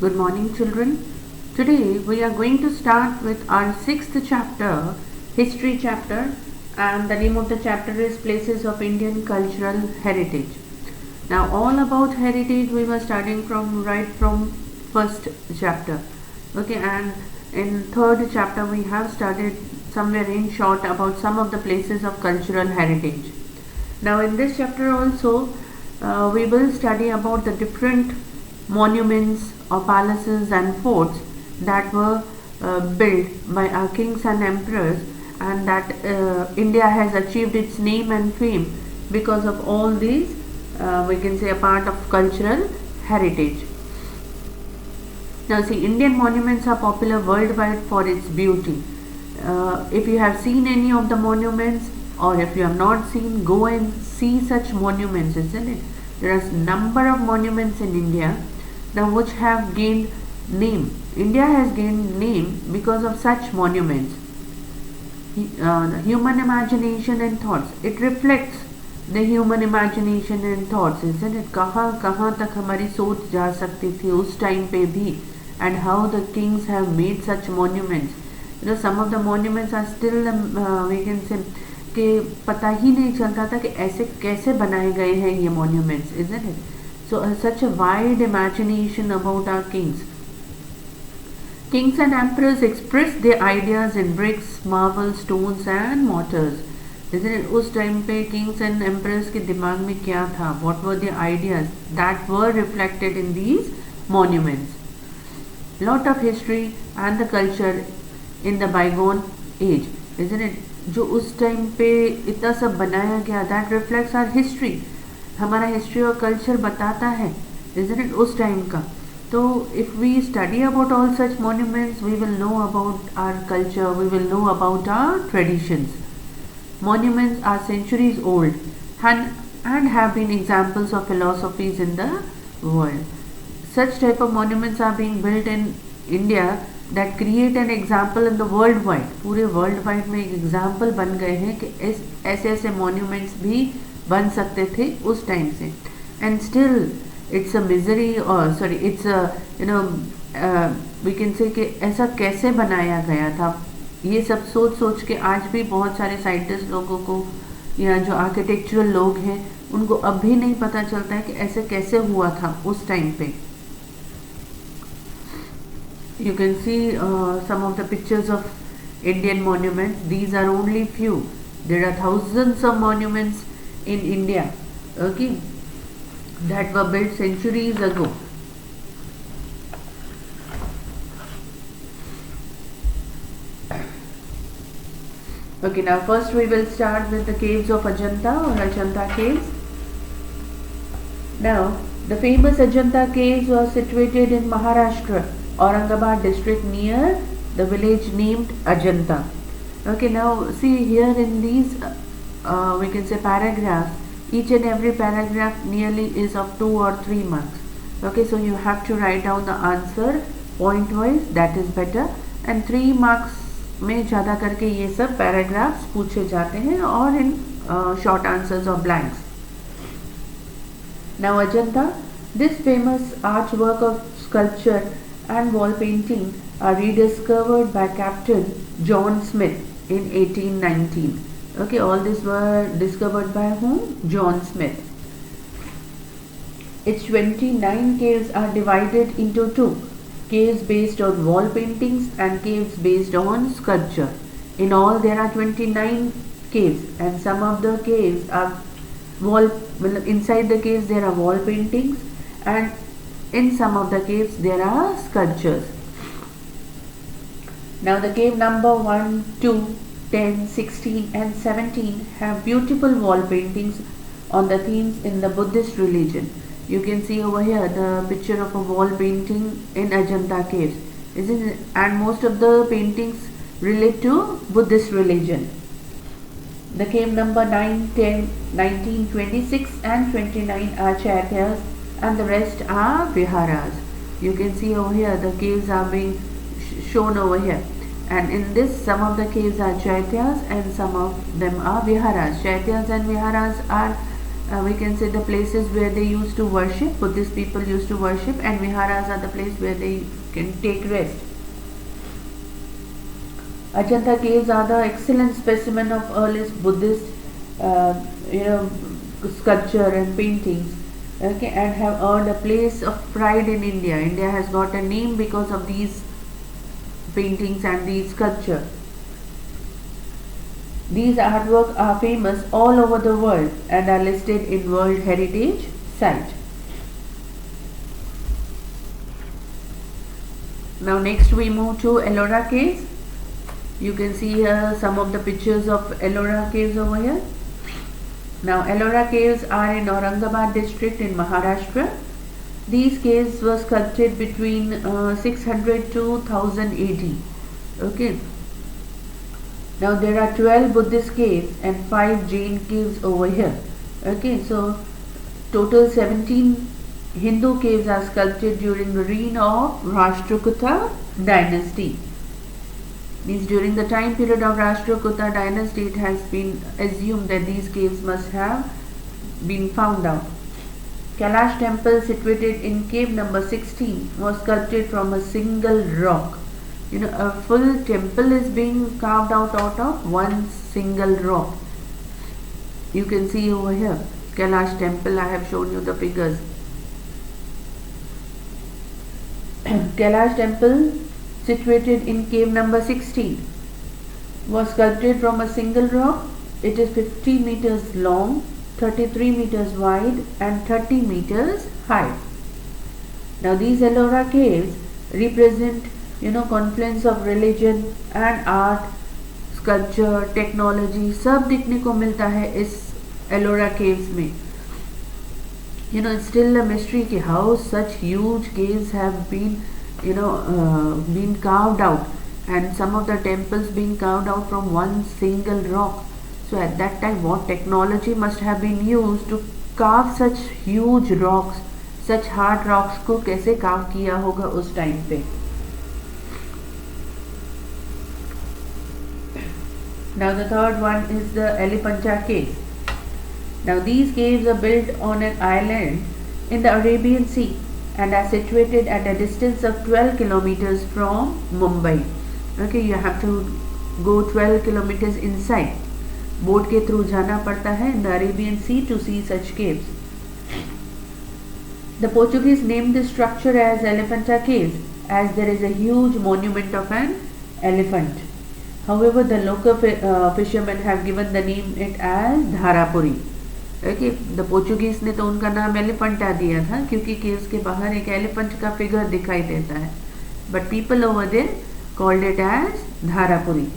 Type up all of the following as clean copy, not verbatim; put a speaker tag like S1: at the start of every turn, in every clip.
S1: Good morning, children. Today we are going to start with our sixth chapter, history chapter, and the name of the chapter is Places of Indian Cultural Heritage. Now, all about heritage we were starting from first chapter. Okay, and in third chapter we have started somewhere in short about some of the places of cultural heritage. Now, in this chapter also we will study about the different monuments or palaces and forts that were built by our kings and emperors, and that India has achieved its name and fame because of all these, we can say, a part of cultural heritage. Now, see, Indian monuments are popular worldwide for its beauty. If you have seen any of the monuments, or if you have not seen, go and see such monuments, isn't it? There are a number of monuments in India now which have gained name. India has gained name because of such monuments. Human imagination and thoughts. It reflects the human imagination and thoughts, isn't it? कहाँ कहाँ तक हमारी सोच जा सकती थी उस time पे भी, and how the kings have made such monuments. You know, some of the monuments are still, we can say, कि पता ही नहीं चलता था कि ऐसे कैसे बनाए गए हैं ये monuments, isn't it? So such a wide imagination about our kings. Kings and emperors expressed their ideas in bricks, marble, stones and mortars. Isn't it? उस टाइम पे kings and emperors के दिमाग में क्या था? What were their ideas that were reflected in these monuments? Lot of history and the culture in the bygone age, isn't it? जो उस time पे इतना सब बनाया गया, that reflects our history. हमारा हिस्ट्री और कल्चर बताता है, isn't it, उस टाइम का. तो if we study about all such monuments, we will know about our culture, we will know about our traditions. Monuments are centuries old and have been examples of philosophies in the world. Such type of monuments are being built in India that create an example in the worldwide. पूरे worldwide में एक example बन गए हैं कि ऐसे ऐसे monuments भी बन सकते थे उस टाइम से. And still it's a misery, or sorry, it's a, you know, we can say कि ऐसा कैसे बनाया गया था. ये सब सोच सोच के आज भी बहुत सारे साइंटिस्ट लोगों को या जो आर्किटेक्चरल लोग हैं उनको अब भी नहीं पता चलता है कि ऐसे कैसे हुआ था उस टाइम पे. You can see some of the pictures of Indian monuments. These are only few. There are thousands of monuments in India, okay, that were built centuries ago. Okay, now first we will start with the caves of Ajanta or Ajanta caves. Now, the famous Ajanta caves were situated in Maharashtra, Aurangabad district, near the village named Ajanta. Okay, now see here in these, we can say, paragraphs, each and every paragraph nearly is of 2 or 3 marks. Okay, so you have to write down the answer point wise, that is better, and 3 marks में ज़्यादा करके ये सब paragraphs पूछे जाते हैं और in short answers or blanks. Now Ajanta, this famous artwork of sculpture and wall painting are rediscovered by Captain John Smith in 1819. Okay, all these were discovered by whom? John Smith. Its 29 caves are divided into two: caves based on wall paintings and caves based on sculpture. In all there are 29 caves, and some of the caves are inside the caves there are wall paintings, and in some of the caves there are sculptures. Now the cave number 1, 2, 10, 16 and 17 have beautiful wall paintings on the themes in the Buddhist religion. You can see over here the picture of a wall painting in Ajanta caves, isn't it? And most of the paintings relate to Buddhist religion. The cave number 9, 10, 19, 26 and 29 are chaityas and the rest are viharas. You can see over here the caves are being shown over here, and in this some of the caves are chaityas and some of them are viharas. Chaityas and viharas are we can say the places where they used to worship, Buddhist people used to worship, and viharas are the place where they can take rest. Ajanta caves are the excellent specimen of earliest Buddhist sculpture and paintings, okay, and have earned a place of pride in India. India has got a name because of these paintings and these sculpture. These artworks are famous all over the world and are listed in World Heritage Site. Now next we move to Ellora Caves. You can see here some of the pictures of Ellora Caves over here. Now Ellora Caves are in Aurangabad district in Maharashtra. These caves were sculpted between 600 to 1000 AD. Okay. Now there are 12 Buddhist caves and 5 Jain caves over here. Okay, so total 17 Hindu caves are sculpted during the reign of Rashtrakuta dynasty. Means during the time period of Rashtrakuta dynasty, it has been assumed that these caves must have been found out. Kailash temple situated in cave number 16 was sculpted from a single rock. A full temple is being carved out of one single rock. You can see over here, Kailash temple, I have shown you the figures. Kailash temple situated in cave number 16 was sculpted from a single rock. It is 50 meters long, 33 meters wide and 30 meters high. Now these Ellora caves represent confluence of religion and art, sculpture, technology, सब देखने को मिलता है इस Ellora caves में. It's still a mystery कि how such huge caves have been been carved out, and some of the temples being carved out from one single rock. So at that time what technology must have been used to carve such huge rocks, such hard rocks को कैसे carve किया होगा उस time पे. Now the third one is the Elephanta caves. Now these caves are built on an island in the Arabian Sea and are situated at a distance of 12 kilometers from Mumbai. Okay, you have to go 12 kilometers inside. Boat के through जाना पड़ता है in the Arabian Sea to see such caves. The Portuguese named this structure as Elephanta caves as there is a huge monument of an elephant. However, the local fishermen have given the name it as Dharapuri. Okay, the Portuguese ने तो उनका नाम एलिफेंटा दिया था क्योंकि caves के बाहर एक एलिफेंट का फिगर दिखाई देता है. But people over there called it as Dharapuri.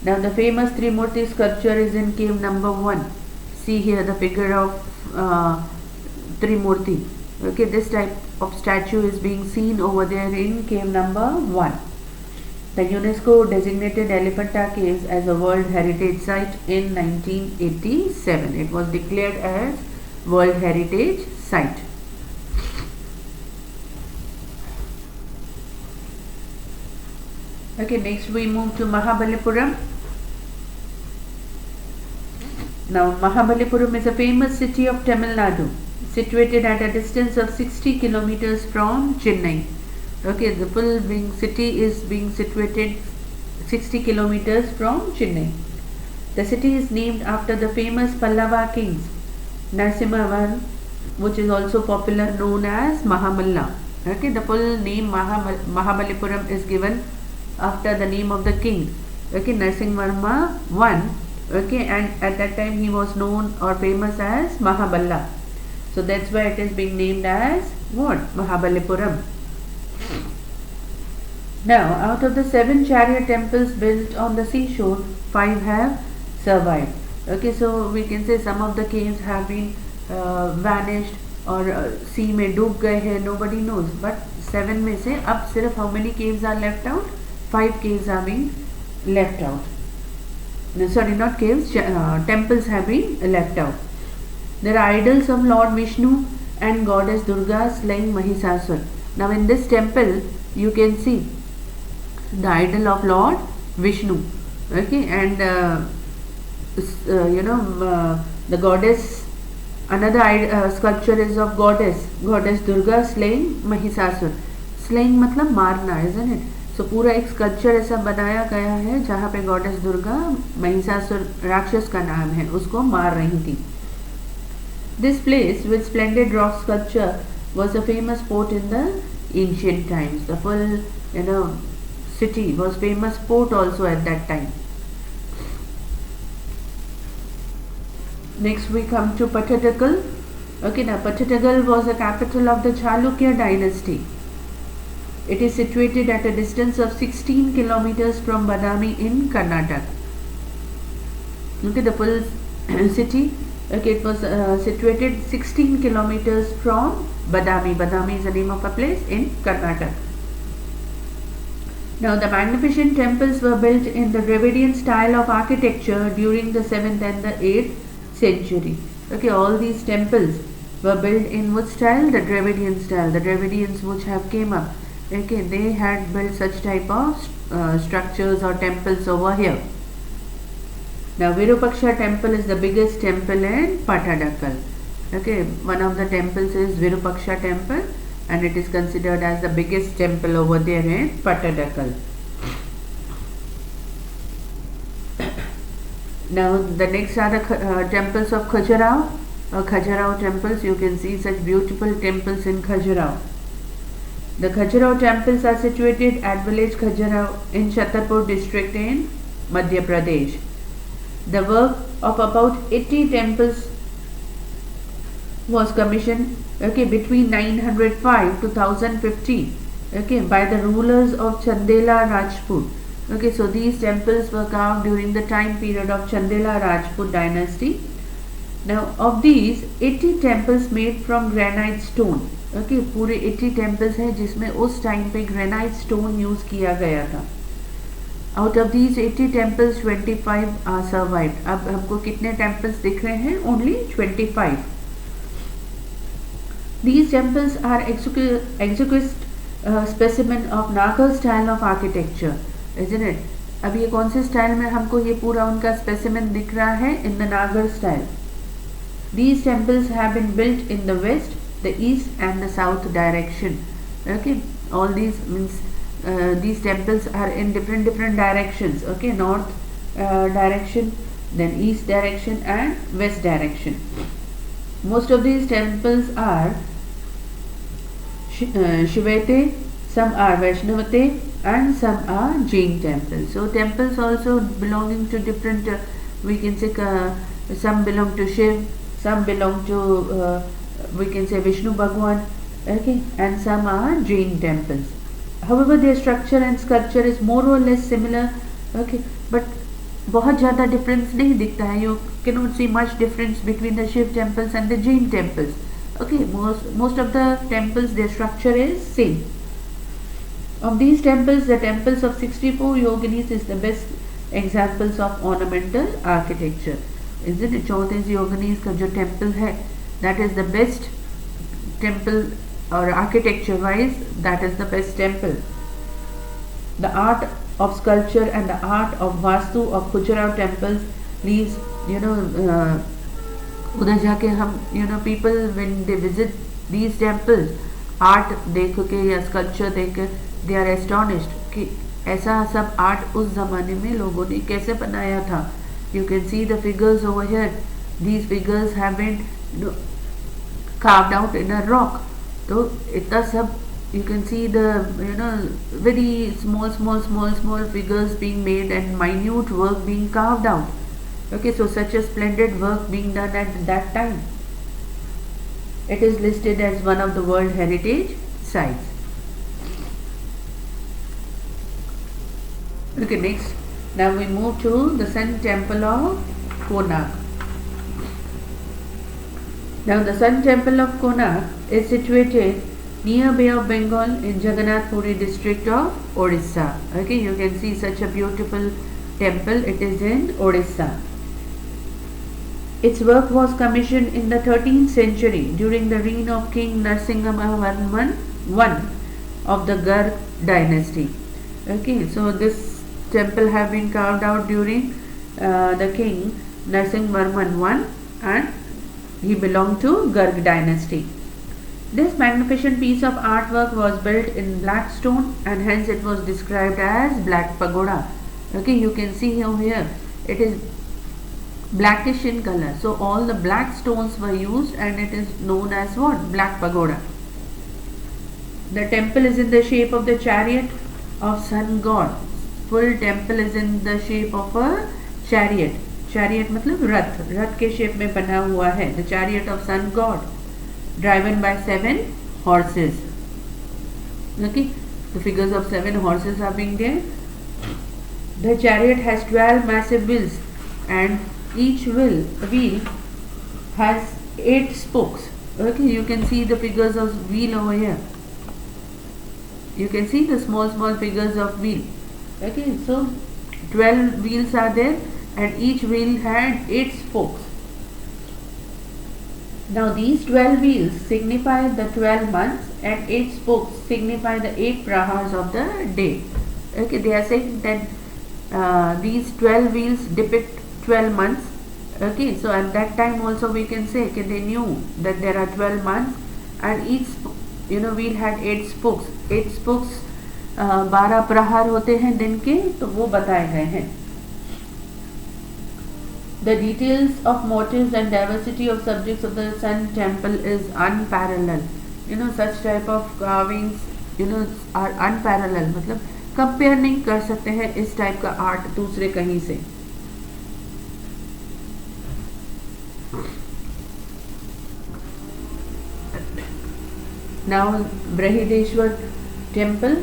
S1: Now the famous Trimurti sculpture is in cave number 1. See here the figure of Trimurti. Okay, this type of statue is being seen over there in cave number 1. The UNESCO designated Elephanta Caves as a World Heritage Site in 1987. It was declared as World Heritage Site. Okay, next we move to Mahabalipuram. Now Mahabalipuram is a famous city of Tamil Nadu, situated at a distance of 60 kilometers from Chennai. Okay, the full city is being situated 60 kilometers from Chennai. The city is named after the famous Pallava kings, Narasimhavarman, which is also popular known as Mahamalla. Okay, the full name Mahabalipuram is given after the name of the king. Okay, Narasimhavarma I. Okay, and at that time he was known or famous as Mahaballa. So that's why it is being named as what? Mahabalipuram. Now, out of the 7 chariot temples built on the seashore, 5 have survived. Okay, so we can say some of the caves have been vanished or sea में डूब गए हैं, nobody knows. But 7 में से अब सिर्फ how many caves are left out? 5 caves are being left out. No, sorry, not caves, temples have been left out. There are idols of Lord Vishnu and Goddess Durga slaying Mahisasur. Now in this temple you can see the idol of Lord Vishnu. Okay, and the goddess Another sculpture is of goddess Durga slaying Mahisasur. Slaying मतलब मारना, isn't it? So पूरा एक sculpture ऐसा बनाया गया है जहाँ पे गॉडेस दुर्गा महिषासुर राक्षस का नाम है उसको मार रही थी. This place with splendid rock sculpture was a famous port in the ancient times. The full, city was famous port also at that time. Next we come to Patadakal. Okay, now Patadakal was the capital of the Chalukya dynasty. It is situated at a distance of 16 kilometers from Badami in Karnataka. Okay, the full city. Okay, it was situated 16 kilometers from Badami. Badami is the name of a place in Karnataka. Now, the magnificent temples were built in the Dravidian style of architecture during the 7th and the 8th century. Okay, all these temples were built in what style? The Dravidian style. The Dravidians which have came up. Okay, they had built such type of structures or temples over here. Now, Virupaksha temple is the biggest temple in Patadakal. Okay, one of the temples is Virupaksha temple and it is considered as the biggest temple over there in Patadakal. Now, the next are the temples of Khajuraho. Khajuraho temples, you can see such beautiful temples in Khajuraho. The Khajuraho temples are situated at village Khajuraho in Chhatarpur district in Madhya Pradesh. The work of about 80 temples was commissioned between 905 to 1050 by the rulers of Chandela Rajput. So these temples were carved during the time period of Chandela Rajput dynasty. Now of these 80 temples made from granite stone. पूरे 80 temples हैं जिसमें उस time पे granite stone use किया गया था. Out of these 80 temples, 25 are survived. अब हमको कितने temples दिख रहे हैं? Only 25. These temples are exquisite specimen of Nagar style of architecture, isn't it? अब ये कौन से स्टाइल में हमको ये पूरा उनका स्पेसिमेन दिख रहा है? In the Nagar style. These temples have been built in the west, the east and the south direction. Okay, all these means these temples are in different directions. Okay, north direction, then east direction and west direction. Most of these temples are Shivate, some are Vaishnavate and some are Jain temples. So temples also belonging to different, we can say some belong to Shiv, some belong to we can say Vishnu Bhagwan, okay, and some are Jain temples. However, their structure and sculpture is more or less similar, okay, but बहुत ज़्यादा difference नहीं दिखता है. You cannot see much difference between the Shiv temples and the Jain temples. Okay, most of the temples, their structure is same. Of these temples, the temples of 64 yoginis is the best examples of ornamental architecture. Isn't it? 34 yoginis का जो temple है, that is the best temple, or architecture wise, that is the best temple. The art of sculpture and the art of Vastu of Khajuraho temples leaves, उधर जाके हम people when they visit these temples, art देख के या sculpture देख के they are astonished कि ऐसा सब art उस ज़माने में लोगों ने कैसे बनाया था. You can see the figures over here. These figures have been carved out in a rock. तो इतना सब you can see the very small figures being made and minute work being carved out. Okay, so such a splendid work being done at that time. It is listed as one of the World Heritage Sites. Okay, next. Now we move to the Sun Temple of Konark. Now the Sun Temple of Konark is situated near Bay of Bengal in Jagannath Puri district of Odisha. Okay, you can see such a beautiful temple. It is in Odisha. Its work was commissioned in the 13th century during the reign of King Narasimhavarman I of the Garg dynasty. Okay, so this temple have been carved out during the King Narasimhavarman I, and He belonged to Garg dynasty. This magnificent piece of artwork was built in black stone and hence it was described as Black Pagoda. Okay, you can see over here it is blackish in color. So all the black stones were used and it is known as what? Black Pagoda. The temple is in the shape of the chariot of sun god. Full temple is in the shape of a chariot. Chariot मतलब रथ, रथ के shape में बना हुआ है. The chariot of sun god, driven by 7 horses. Okay, the figures of 7 horses are being there. The chariot has 12 massive wheels and each wheel has 8 spokes. Okay, you can see the figures of wheel over here. You can see the small figures of wheel. Okay, so 12 wheels are there and each wheel had 8 spokes. Now these 12 wheels signify the 12 months and 8 spokes signify the 8 prahars of the day. Okay, they are saying that these 12 wheels depict 12 months. Okay, so at that time also we can say okay, they knew that there are 12 months and each wheel had 8 spokes. 8 spokes 12 प्रहार होते हैं दिन के, तो वो बताए गए हैं. The details of motifs and diversity of subjects of the sun temple is unparalleled. Such type of carvings are unparalleled. मतलब कंपेयर नहीं कर सकते हैं इस टाइप का आर्ट दूसरे कहीं से. Now Brihadeshwar temple.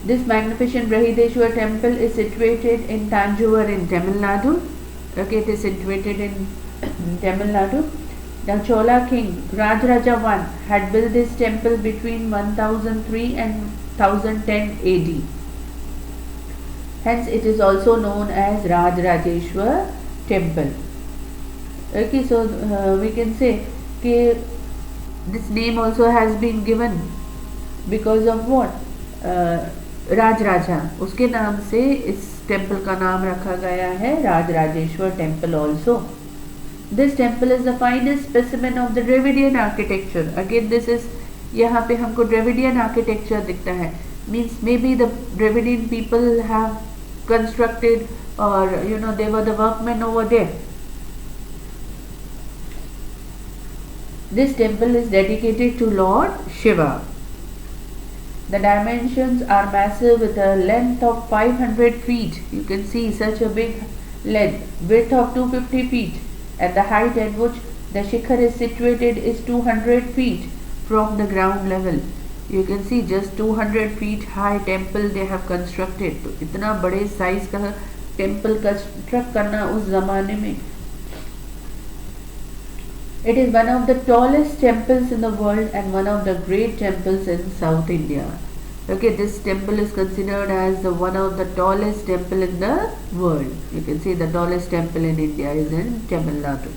S1: This magnificent Brihadeshwar temple is situated in Tanjore in Tamil Nadu. Okay, it is situated in Tamil Nadu. The Chola king Rajaraja I had built this temple between 1003 and 1010 AD. Hence it is also known as Rajarajeshwar temple. Okay, so we can say that this name also has been given because of what? Rajaraja, उसके नाम से इस temple का नाम रखा गया है Rajarajeshwara temple also. This temple is the finest specimen of the Dravidian architecture. Again this is, यहाँ पे हमको ड्रेविडियन आर्किटेक्चर दिखता है. Means may be the Dravidian people have constructed or they were the workman over there. This temple is dedicated to Lord Shiva. The dimensions are massive with a length of 500 feet. You can see such a big length. Width of 250 feet. And the height at which the shikhar is situated is 200 feet from the ground level. You can see just 200 feet high temple they have constructed. तो इतना बड़े size का temple construct करना उस ज़माने में. It is one of the tallest temples in the world and one of the great temples in South India. Okay, this temple is considered as one of the tallest temple in the world. You can see the tallest temple in India is in Tamil Nadu.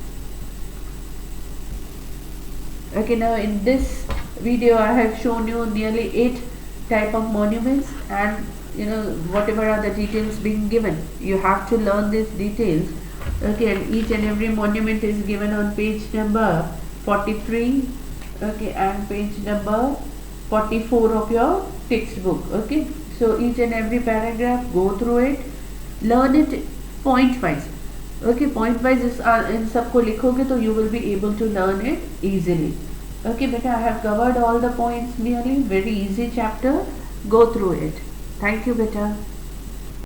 S1: Okay, now in this video I have shown you nearly 8 type of monuments and whatever are the details being given. You have to learn these details. Okay, and each and every monument is given on page number 43, okay, and page number 44 of your textbook. Okay, so each and every paragraph, go through it, learn it point wise. Okay, point wise in सबको लिखोगे तो you will be able to learn it easily. Okay, beta, I have covered all the points nearly. Very easy chapter. Go through it. Thank you, beta.